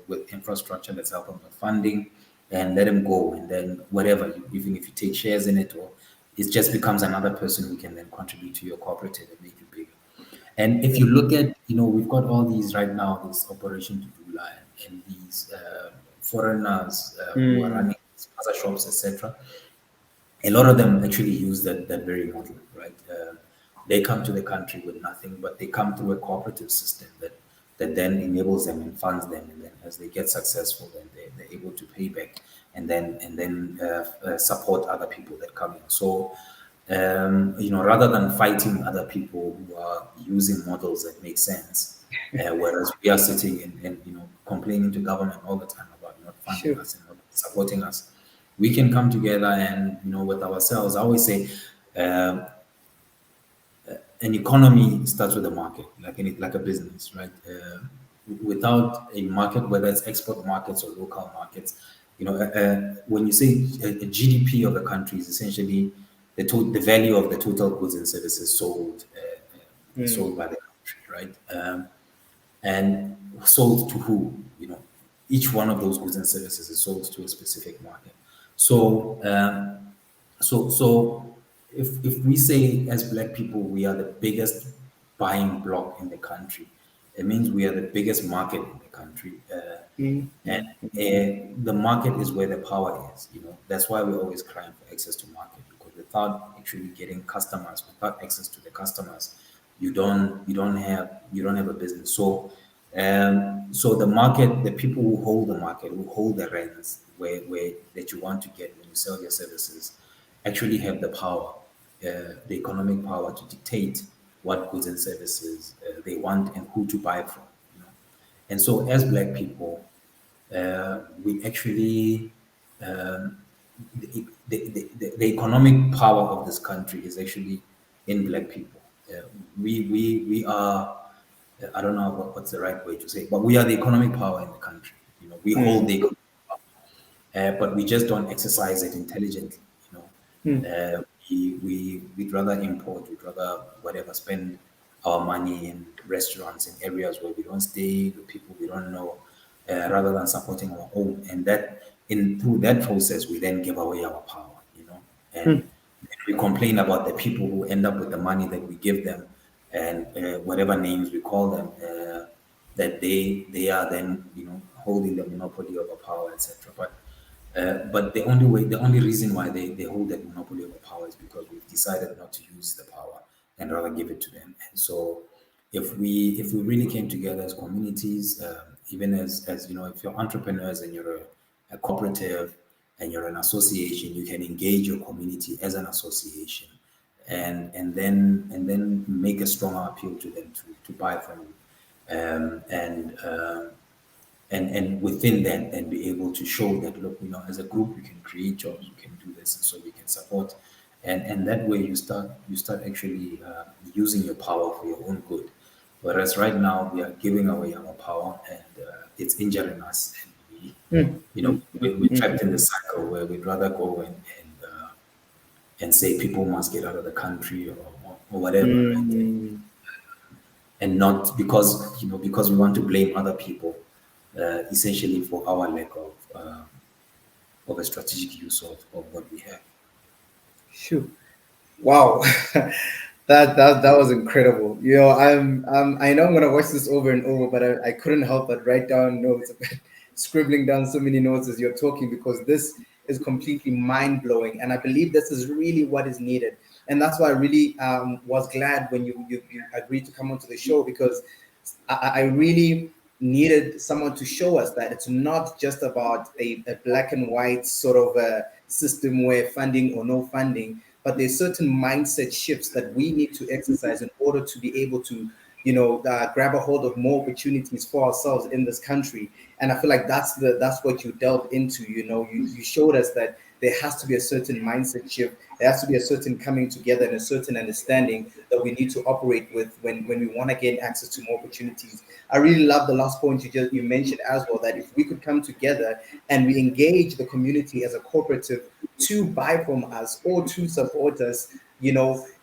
with infrastructure. Let's help him with funding, and let him go. And then whatever, even if you take shares in it, or it just becomes another person who can then contribute to your cooperative and make it bigger. And if you look at, we've got all these right now, this Operation Tudula, and these foreigners who are Mm. running other shops, etc. A lot of them actually use that very model, right? They come to the country with nothing, but they come through a cooperative system that then enables them and funds them, and then as they get successful, then they're able to pay back, and then support other people that come in. So rather than fighting other people who are using models that make sense, whereas we are sitting and complaining to government all the time about not funding Sure. us and not supporting us, we can come together and with ourselves. I always say, um, an economy starts with a market, like a business, right? Without a market, whether it's export markets or local markets, when you say a GDP of a country is essentially the value of the total goods and services Mm. sold by the country, right? And sold to who? Each one of those goods and services is sold to a specific market. So, so if we say, as Black people, we are the biggest buying block in the country, it means we are the biggest market in the country. Mm. And Mm. the market is where the power is. That's why we're always crying for access to market, because without actually getting customers, without access to the customers, you don't have a business. So the market, the people who hold the market, who hold the rents, where that you want to get when you sell your services, actually have the power, the economic power, to dictate what goods and services they want and who to buy from. And so, as Black people, we actually the economic power of this country is actually in black people. We are I don't know what's the right way to say it, but we are the economic power in the country. You know, we hold mm, the but we just don't exercise it intelligently. You know, mm, we'd rather import, we'd rather whatever spend our money in restaurants in areas where we don't stay, with people we don't know, rather than supporting our own. And that in through that process, we then give away our power. You know, and mm, we complain about the people who end up with the money that we give them and whatever names we call them. That they are then holding the monopoly of our power, etc. But the only reason why they hold that monopoly over power is because we've decided not to use the power and rather give it to them. And so, if we really came together as communities, even as if you're entrepreneurs and you're a cooperative and you're an association, you can engage your community as an association, and then make a stronger appeal to them to buy from you, and within that and be able to show that look, as a group we can create jobs, we can do this, and so we can support, and that way you start actually using your power for your own good, whereas right now we are giving away our power, and it's injuring us, and we mm, you know mm, mm, we're mm, trapped in the cycle where we'd rather go and say people must get out of the country, or whatever, mm. and not because we want to blame other people, essentially for our lack of a strategic use of what we have. Shoot. Wow. That was incredible. I know I'm gonna watch this over and over, but I couldn't help but write down notes, scribbling down so many notes as you're talking, because this is completely mind blowing, and I believe this is really what is needed, and that's why I really was glad when you agreed to come onto the show, because I really needed someone to show us that it's not just about a black and white sort of a system where funding or no funding, but there's certain mindset shifts that we need to exercise in order to be able to grab a hold of more opportunities for ourselves in this country. And I feel like that's what you delved into. You showed us that there has to be a certain mindset shift. There has to be a certain coming together and a certain understanding that we need to operate with when we want to gain access to more opportunities. I really love the last point you mentioned as well, that if we could come together and we engage the community as a cooperative to buy from us or to support us,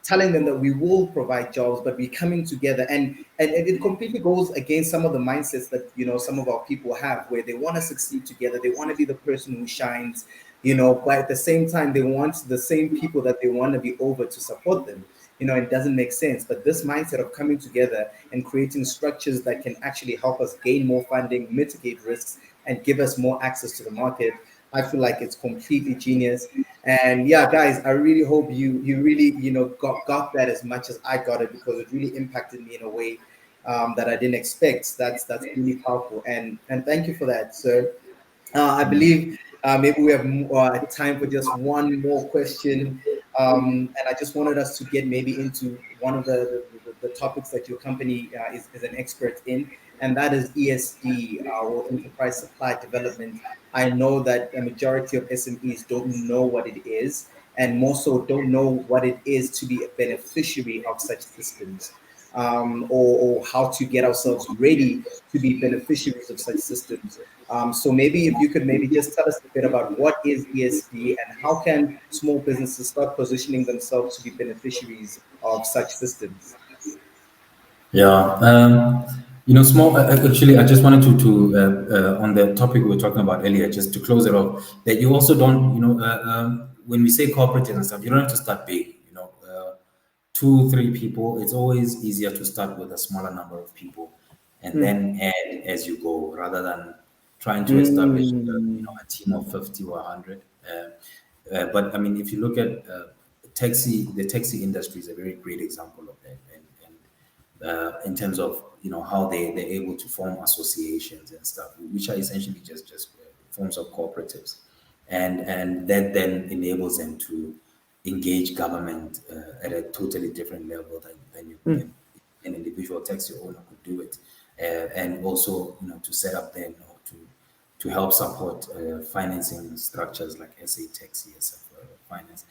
telling them that we will provide jobs, but we're coming together, and it completely goes against some of the mindsets that some of our people have, where they want to succeed together, they want to be the person who shines, but at the same time they want the same people that they want to be over to support them. It doesn't make sense. But this mindset of coming together and creating structures that can actually help us gain more funding, mitigate risks, and give us more access to the market, I feel like it's completely genius. And yeah, guys, I really hope you really got that as much as I got it, because it really impacted me in a way that I didn't expect. That's really powerful, and thank you for that, sir. I believe maybe we have time for just one more question. And I just wanted us to get maybe into one of the topics that your company is an expert in, and that is ESD, or Enterprise Supply Development. I know that a majority of SMEs don't know what it is, and more so don't know what it is to be a beneficiary of such systems, or how to get ourselves ready to be beneficiaries of such systems. So maybe if you could maybe just tell us a bit about what is ESD and how can small businesses start positioning themselves to be beneficiaries of such systems. Yeah. Small. Actually, I just wanted to on the topic we were talking about earlier, just to close it off, that you also don't, when we say corporate and stuff, you don't have to start big. Two, three people. It's always easier to start with a smaller number of people, and Mm, then add as you go, rather than trying to establish, mm, a team of 50 or 100. But I mean, if you look at the taxi industry is a very great example of that, and in terms of how they're able to form associations and stuff, which are essentially just forms of cooperatives, and that then enables them to engage government at a totally different level than mm, an individual taxi owner could do it, and also to set up then or to help support financing structures like SA Tech, CSF Finance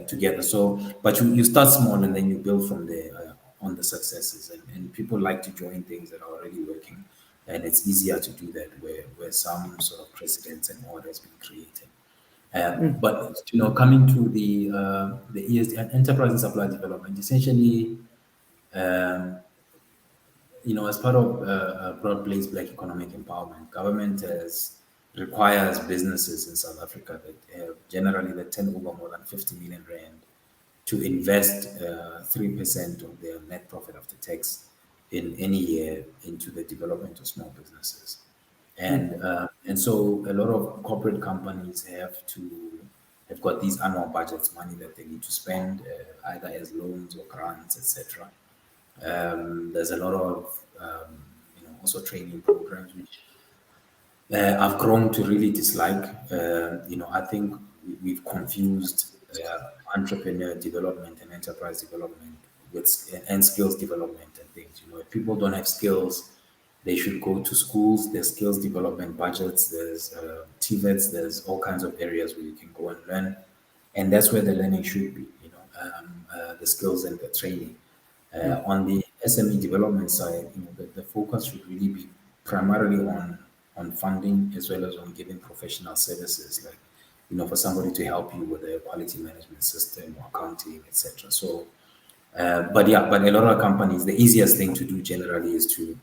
together. So, but you start small and then you build from there on the successes. And people like to join things that are already working. And it's easier to do that where some sort of precedents and order has been created. But coming to the ESD, enterprise and supply development, essentially, um, as part of broad-based Black economic empowerment, government requires businesses in South Africa that generally that turn over more than 50 million rand to invest 3% of their net profit after tax in any year into the development of small businesses. And so a lot of corporate companies have got these annual budgets, money that they need to spend either as loans or grants, etc. There's a lot of also training programs which I've grown to really dislike. I think we've confused entrepreneur development and enterprise development with and skills development and things. If people don't have skills, they should go to schools. There's skills development budgets. There's TVETs. There's all kinds of areas where you can go and learn, and that's where the learning should be. The skills and the training. On the SME development side, the focus should really be primarily on funding as well as on giving professional services, like for somebody to help you with a quality management system or accounting, etc. So, but a lot of companies, the easiest thing to do generally is to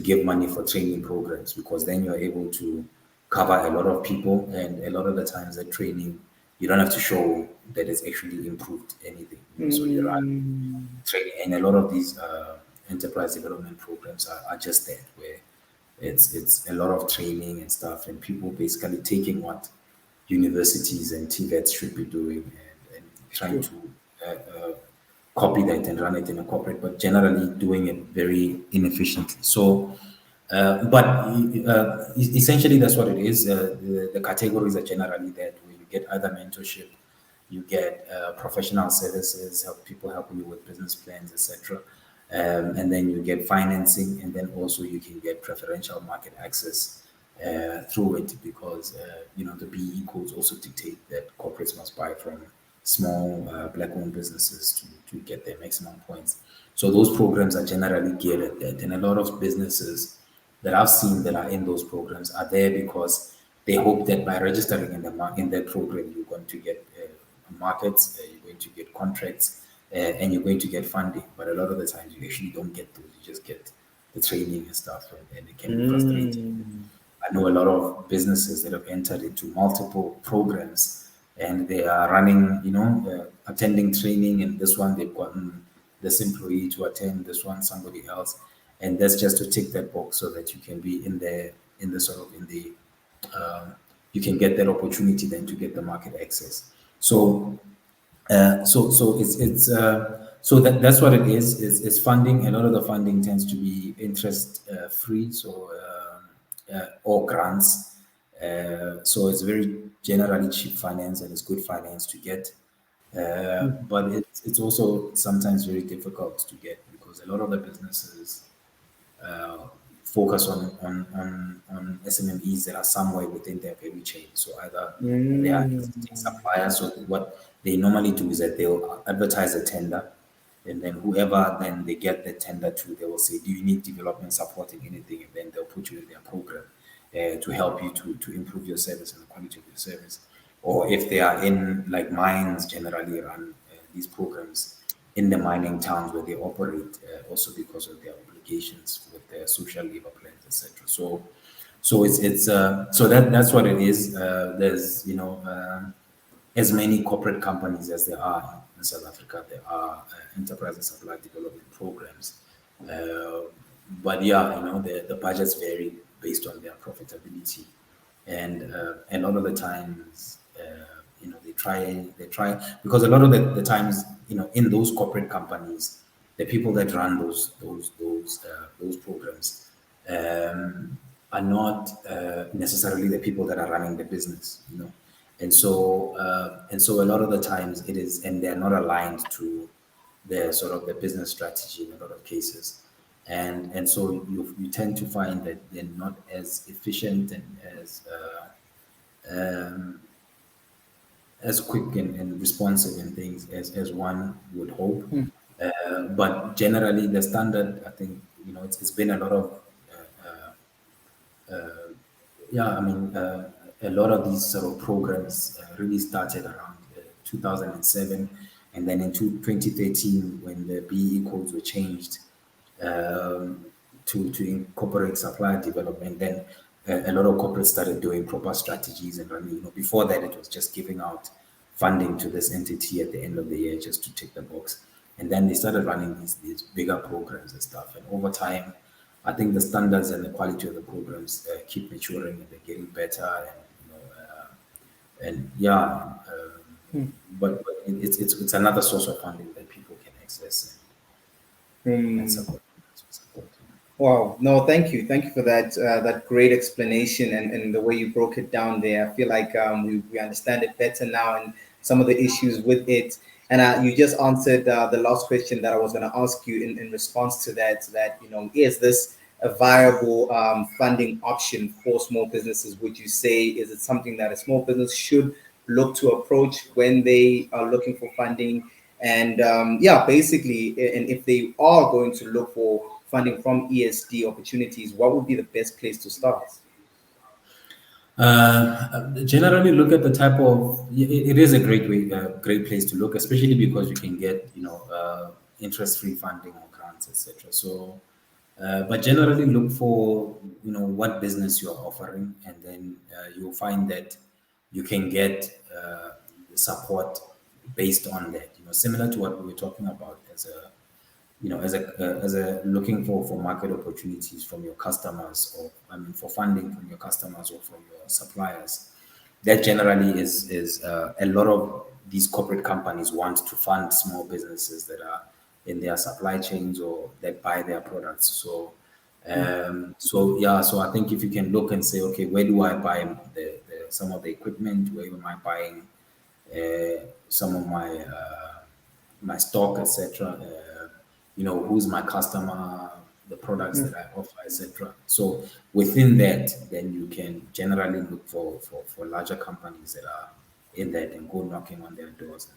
give money for training programs because then you're able to cover a lot of people, and a lot of the times that training you don't have to show that it's actually improved anything. So you're training, and a lot of these enterprise development programs are just that, where it's a lot of training and stuff, and people basically taking what universities and TVETs should be doing and trying to uh, uh, copy that and run it in a corporate, but generally doing it very inefficiently. So, essentially, that's what it is. The categories are generally that, where you get either mentorship, you get professional services, help you with business plans, etc. And then you get financing, and then also you can get preferential market access through it because the BE codes also dictate that corporates must buy from small black-owned businesses to get their maximum points. So those programs are generally geared at that, and a lot of businesses that I've seen that are in those programs are there because they hope that by registering in that program, you're going to get markets, you're going to get contracts, and you're going to get funding. But a lot of the times, you actually don't get those. You just get the training and stuff, and it can be frustrating. I know a lot of businesses that have entered into multiple programs and they are running, attending training, and this one they've gotten this employee to attend, this one somebody else, and that's just to tick that box so that you can be in the sort of in the you can get that opportunity then to get the market access. So so that's what it is funding. A lot of the funding tends to be interest free, so or grants. So it's very generally cheap finance, and it's good finance to get. But it's also sometimes very difficult to get because a lot of the businesses uh, focus on SMMEs that are somewhere within their value chain. So either they are existing suppliers. So what they normally do is that they'll advertise a tender, and then whoever then they get the tender to, they will say, "Do you need development support in anything?" And then they'll put you in their program to help you to improve your service and the quality of your service. Or if they are in like mines, generally run these programs in the mining towns where they operate, also because of their obligations with their social labor plans, etc. So so that's what it is. There's as many corporate companies as there are in South Africa, there are enterprise and supply development programs. Uh, but yeah, the budgets vary based on their profitability, and a lot of the times, they try because a lot of the times, in those corporate companies, the people that run those programs are not necessarily the people that are running the business. And so a lot of the times and they're not aligned to the sort of the business strategy in a lot of cases. and so you tend to find that they're not as efficient and as quick and responsive in things as one would hope. Mm, But generally, the standard, I think, it's been a lot of yeah, I mean, a lot of these sort of programs really started around 2007. And then in 2013, when the BE codes were changed to incorporate supplier development, then a lot of corporates started doing proper strategies and running. Before that, it was just giving out funding to this entity at the end of the year just to tick the box. And then they started running these bigger programs and stuff. And over time, I think the standards and the quality of the programs keep maturing and they're getting better. And yeah, mm, but it's another source of funding that people can access and mm. support. Wow. No, thank you. Thank you for that great explanation and the way you broke it down there. I feel like we understand it better now and some of the issues with it. And you just answered the last question that I was going to ask you in response to that, is this a viable funding option for small businesses? Would you say, is it something that a small business should look to approach when they are looking for funding? And yeah, basically, and if they are going to look for funding from ESD opportunities, what would be the best place to start? Generally, look at the type of. It is a great way, great place to look, especially because you can get interest-free funding or grants, etc. So, but generally, look for what business you are offering, and then you'll find that you can get support based on that. Similar to what we were talking about as a looking for market opportunities from your customers, or I mean for funding from your customers or from your suppliers. That generally is a lot of these corporate companies want to fund small businesses that are in their supply chains or that buy their products. So I think if you can look and say, okay, where do I buy some of the equipment? Where am I buying some of my stock, etc. Who's my customer, the products that I offer, etc. So within that, then you can generally look for larger companies that are in that and go knocking on their doors,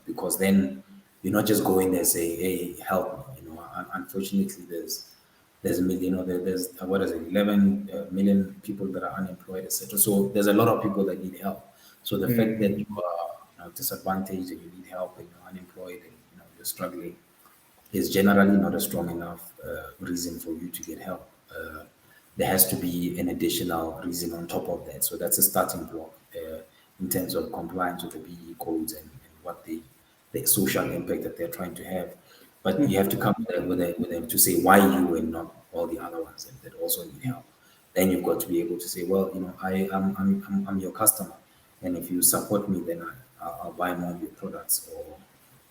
because then you're not just going there and say, hey, help me. Unfortunately, there's a million, there's what is it, 11 million people that are unemployed, etc. So there's a lot of people that need help. So the fact that Mm, you are disadvantaged and you need help and you're unemployed and you're struggling is generally not a strong enough reason for you to get help. There has to be an additional reason on top of that. So that's a starting block in terms of compliance with the BE codes and what the social impact that they're trying to have. But you have to come with them to say why you and not all the other ones that also need help. Then you've got to be able to say, well, I'm your customer, and if you support me, then I'll buy more of your products, or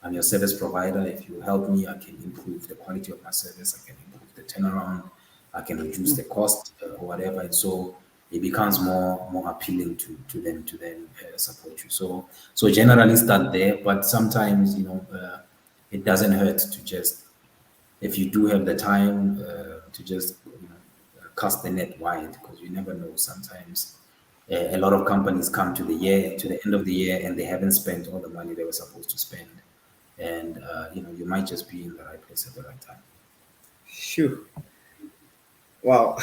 I'm your service provider. If you help me, I can improve the quality of my service. I can improve the turnaround. I can reduce the cost or whatever. And so it becomes more appealing to them to then support you. So generally start there, but sometimes it doesn't hurt to just, if you do have the time to just cast the net wide, because you never know. Sometimes a lot of companies come to the end of the year and they haven't spent all the money they were supposed to spend, and you might just be in the right place at the right time. Shoo. Wow.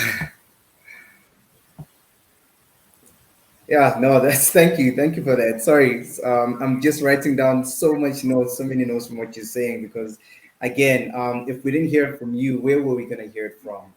Yeah, no, that's thank you for that. Sorry, I'm just writing down so much notes, so many notes from what you're saying because, again, if we didn't hear it from you, where were we gonna hear it from?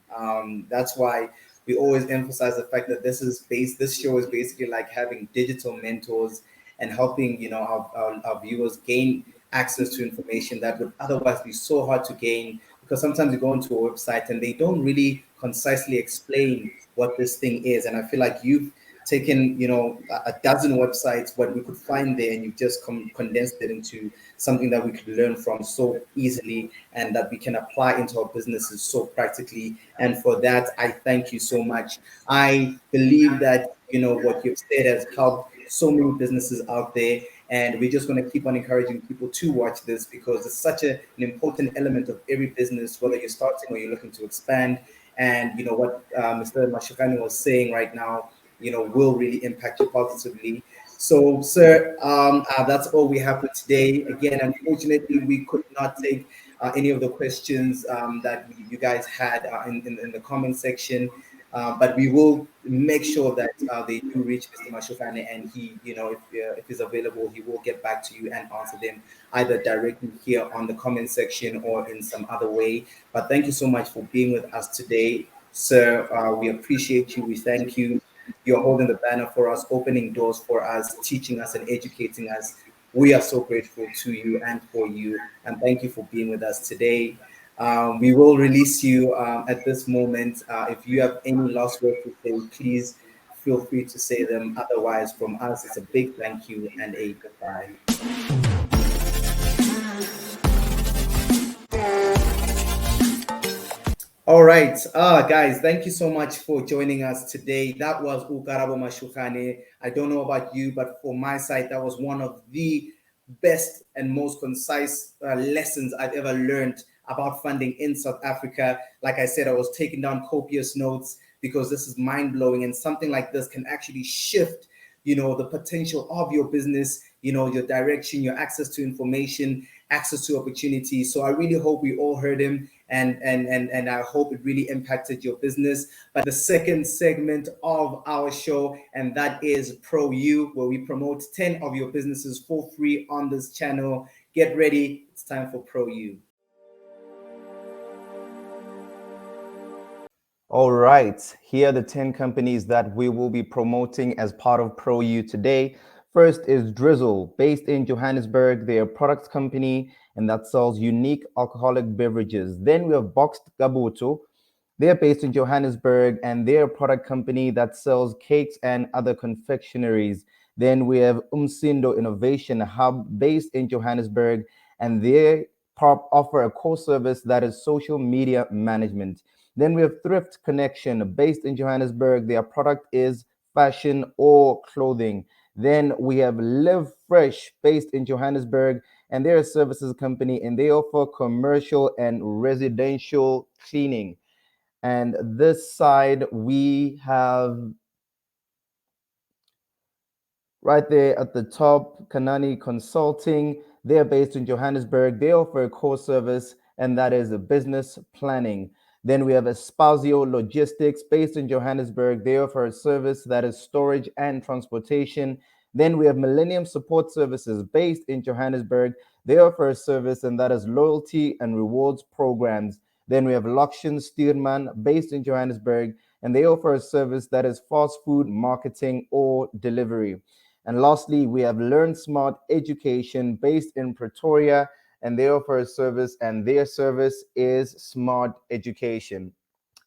That's why we always emphasize the fact that this show is basically like having digital mentors and helping our viewers gain access to information that would otherwise be so hard to gain because sometimes you go into a website and they don't really concisely explain what this thing is, and I feel like you've taken a dozen websites what we could find there and you've just condensed it into something that we could learn from so easily and that we can apply into our businesses so practically, and for that I thank you so much. I believe that what you've said has helped so many businesses out there, And we're just going to keep on encouraging people to watch this because it's such an important element of every business, whether you're starting or you're looking to expand. And you know what Mr. Mashugane was saying right now, you know, will really impact you positively. So, sir, that's all we have for today. Again, unfortunately, we could not take any of the questions that you guys had in the comment section. But we will make sure that they do reach Mr. Mashufane, and he, you know, if he's available, he will get back to you and answer them either directly here on the comment section or in some other way. But thank you so much for being with us today, sir. We appreciate you. We thank you. You're holding the banner for us, opening doors for us, teaching us and educating us. We are so grateful to you and for you. And thank you for being with us today. We will release you at this moment. If you have any last words to say, please feel free to say them. Otherwise, from us, it's a big thank you and a goodbye. All right, guys, thank you so much for joining us today. That was Karabo Mashugane. I don't know about you, but for my side, that was one of the best and most concise lessons I've ever learned about funding in South Africa. Like I said, I was taking down copious notes because this is mind blowing, and something like this can actually shift, you know, the potential of your business, you know, your direction, your access to information, access to opportunity. So I really hope we all heard him, and I hope it really impacted your business. But the second segment of our show, and that is Pro You, where we promote 10 of your businesses for free on this channel. Get ready, it's time for Pro You. All right, here are the 10 companies that we will be promoting as part of Pro You today. First is Drizzle, based in Johannesburg. They're a product company and that sells unique alcoholic beverages. Then we have Boxed Gabuto. They're based in Johannesburg and they're a product company that sells cakes and other confectionaries. Then we have Umsindo Innovation Hub, based in Johannesburg, and they offer a core service that is social media management. Then we have Thrift Connection, based in Johannesburg. Their product is fashion or clothing. Then we have Live Fresh, based in Johannesburg, and they're a services company and they offer commercial and residential cleaning. And this side, we have right there at the top, Kanani Consulting. They're based in Johannesburg. They offer a core service, and that is a business planning. Then we have Espacio Logistics, based in Johannesburg. They offer a service that is storage and transportation. Then we have Millennium Support Services, based in Johannesburg. They offer a service, and that is loyalty and rewards programs. Then we have Lakshan Steerman, based in Johannesburg, and they offer a service that is fast food marketing or delivery. And lastly, we have Learn Smart Education, based in Pretoria, and they offer a service, and their service is Smart Education.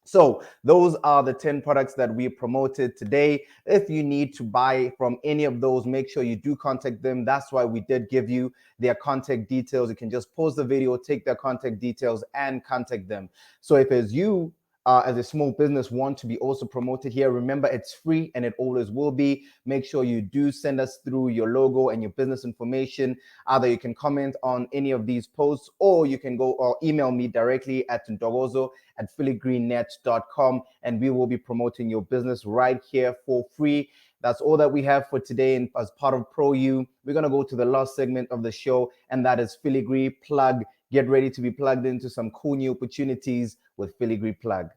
So those are the 10 products that we promoted today. If you need to buy from any of those, make sure you do contact them. That's why we did give you their contact details. You can just pause the video, take their contact details, and contact them. So if it's you, as a small business, want to be also promoted here, remember it's free and it always will be. Make sure you do send us through your logo and your business information. Either you can comment on any of these posts, or you can go or email me directly at ndogozo@phillygreennet.com, and we will be promoting your business right here for free. That's all that we have for today. And as part of Pro You, we're going to go to the last segment of the show, and that is Filigree Plug. Get ready to be plugged into some cool new opportunities with Filigree Plug.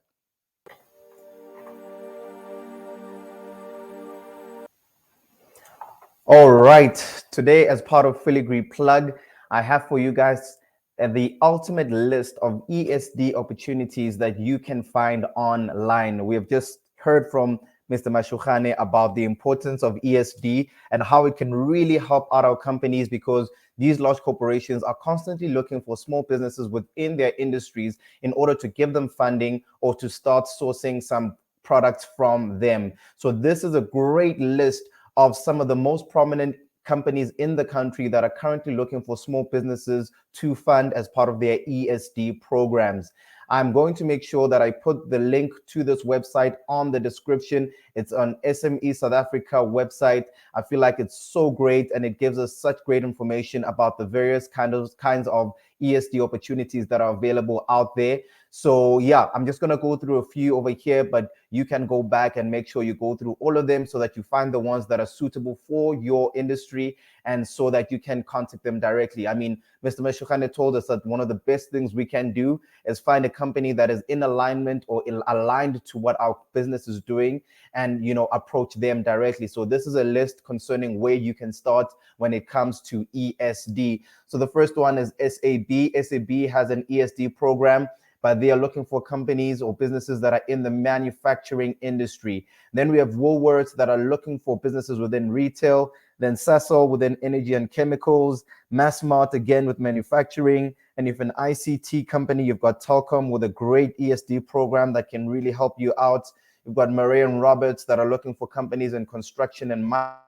All right. Today, as part of Filigree Plug, I have for you guys the ultimate list of ESD opportunities that you can find online. We have just heard from Mr. Mashugane about the importance of ESD and how it can really help out our companies, because these large corporations are constantly looking for small businesses within their industries in order to give them funding or to start sourcing some products from them. So this is a great list of some of the most prominent companies in the country that are currently looking for small businesses to fund as part of their ESD programs. I'm going to make sure that I put the link to this website on the description. It's on SME South Africa website. I feel like it's so great, and it gives us such great information about the various kinds of ESD opportunities that are available out there. So yeah, I'm just going to go through a few over here, but you can go back and make sure you go through all of them so that you find the ones that are suitable for your industry, and so that you can contact them directly. I mean, Mr. Mashugane told us that one of the best things we can do is find a company that is in alignment or aligned to what our business is doing, and approach them directly. So this is a list concerning where you can start when it comes to ESD. So the first one is SAB. SAB has an ESD program, but they are looking for companies or businesses that are in the manufacturing industry. Then we have Woolworths that are looking for businesses within retail. Then Sasol within energy and chemicals. Massmart again with manufacturing. And if an ICT company, you've got Telkom with a great ESD program that can really help you out. You've got Murray and Roberts that are looking for companies in construction and mining,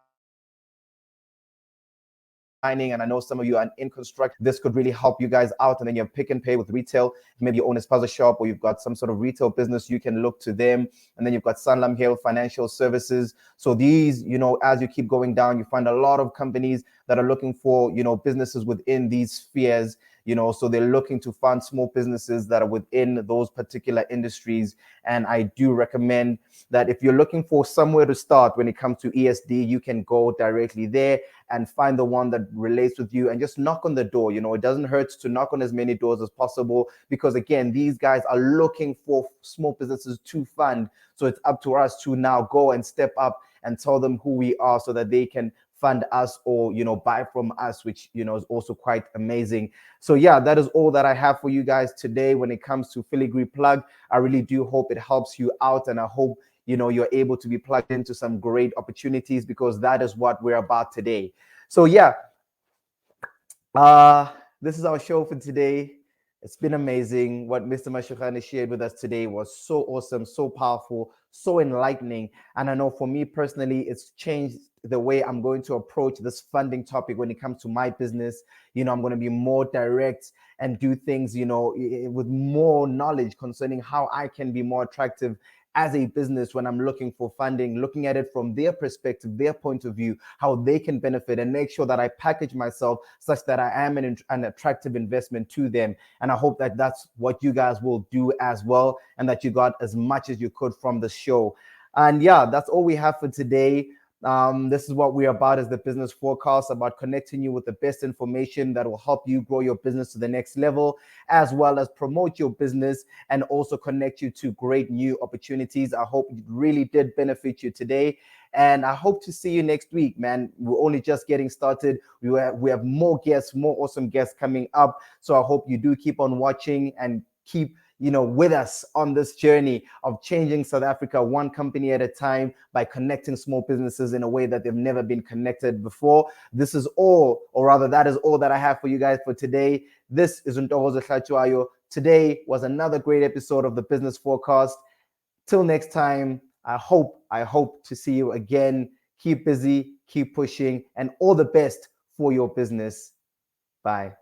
and I know some of you are in construction. This could really help you guys out. And then you have Pick and Pay with retail. Maybe you own a spaza shop, or you've got some sort of retail business, you can look to them. And then you've got Sanlam Hill Financial Services. So these, as you keep going down, you find a lot of companies that are looking for, businesses within these spheres. So they're looking to fund small businesses that are within those particular industries. And I do recommend that if you're looking for somewhere to start when it comes to ESD, you can go directly there and find the one that relates with you and just knock on the door. It doesn't hurt to knock on as many doors as possible, because again, these guys are looking for small businesses to fund. So it's up to us to now go and step up and tell them who we are so that they can fund us, or buy from us, which is also quite amazing. So yeah, that is all that I have for you guys today when it comes to Filigree Plug. I really do hope it helps you out, and I hope you're able to be plugged into some great opportunities, because that is what we're about today. So yeah, this is our show for today. It's been amazing. What Mr. Mashugane shared with us today was so awesome, so powerful, so enlightening. And I know for me personally, it's changed the way I'm going to approach this funding topic when it comes to my business. I'm going to be more direct and do things, with more knowledge concerning how I can be more attractive as a business when I'm looking for funding, looking at it from their perspective, their point of view, how they can benefit, and make sure that I package myself such that I am an attractive investment to them. And I hope that that's what you guys will do as well, and that you got as much as you could from the show. And yeah, that's all we have for today. This is what we're about as the Business Forecast, about connecting you with the best information that will help you grow your business to the next level, as well as promote your business and also connect you to great new opportunities. I hope it really did benefit you today. And I hope to see you next week, man. We're only just getting started. We have more guests, more awesome guests coming up. So I hope you do keep on watching and keep with us on this journey of changing South Africa one company at a time, by connecting small businesses in a way that they've never been connected before. This is all, or rather, that is all that I have for you guys for today. This is Ntokozo Hlatswayo. Today was another great episode of the Business Forecast. Till next time, I hope to see you again. Keep busy, keep pushing, and all the best for your business. Bye.